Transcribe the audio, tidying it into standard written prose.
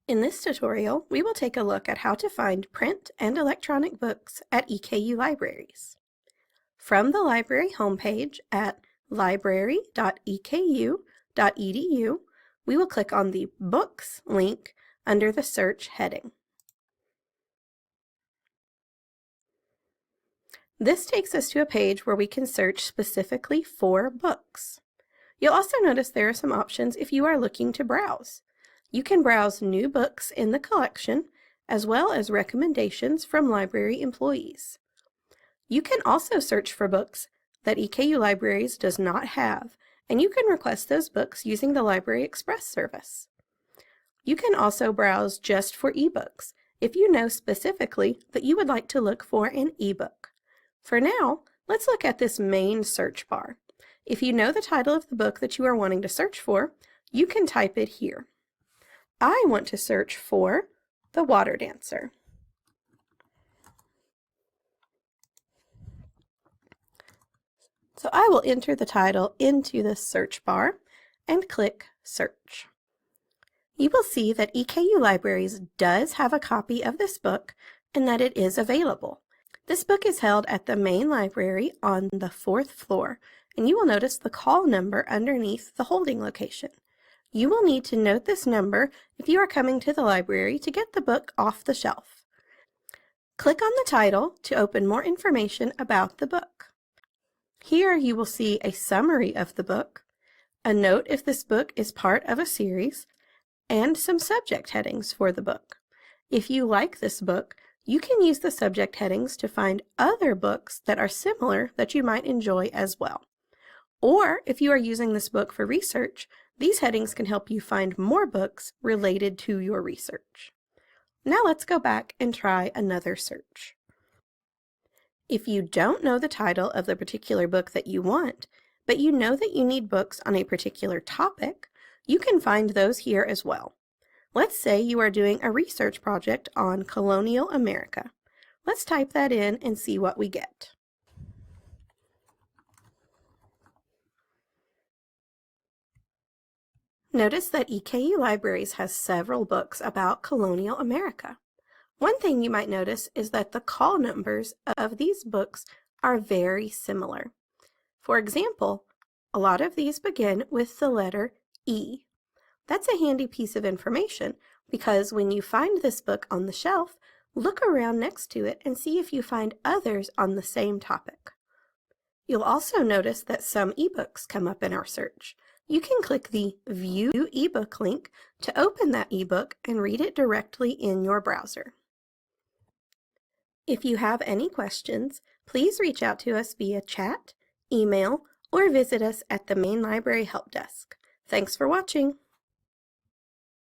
In this tutorial, we will take a look at how to find print and electronic books at EKU Libraries. From the library homepage at library.eku.edu, we will click on the Books link under the Search heading. This takes us to a page where we can search specifically for books. You'll also notice there are some options if you are looking to browse. You can browse new books in the collection, as well as recommendations from library employees. You can also search for books that EKU Libraries does not have, and you can request those books using the Library Express service. You can also browse just for ebooks if you know specifically that you would like to look for an ebook. For now, let's look at this main search bar. If you know the title of the book that you are wanting to search for, you can type it here. I want to search for The Water Dancer. So I will enter the title into the search bar and click Search. You will see that EKU Libraries does have a copy of this book and that it is available. This book is held at the main library on the 4th floor, and you will notice the call number underneath the holding location. You will need to note this number if you are coming to the library to get the book off the shelf. Click on the title to open more information about the book. Here you will see a summary of the book, a note if this book is part of a series, and some subject headings for the book. If you like this book, you can use the subject headings to find other books that are similar that you might enjoy as well. Or if you are using this book for research, these headings can help you find more books related to your research. Now let's go back and try another search. If you don't know the title of the particular book that you want, but you know that you need books on a particular topic, you can find those here as well. Let's say you are doing a research project on colonial America. Let's type that in and see what we get. Notice that EKU Libraries has several books about colonial America. One thing you might notice is that the call numbers of these books are very similar. For example, a lot of these begin with the letter E. That's a handy piece of information because when you find this book on the shelf, look around next to it and see if you find others on the same topic. You'll also notice that some ebooks come up in our search. You can click the View eBook link to open that ebook and read it directly in your browser. If you have any questions, please reach out to us via chat, email, or visit us at the main library help desk. Thanks for watching!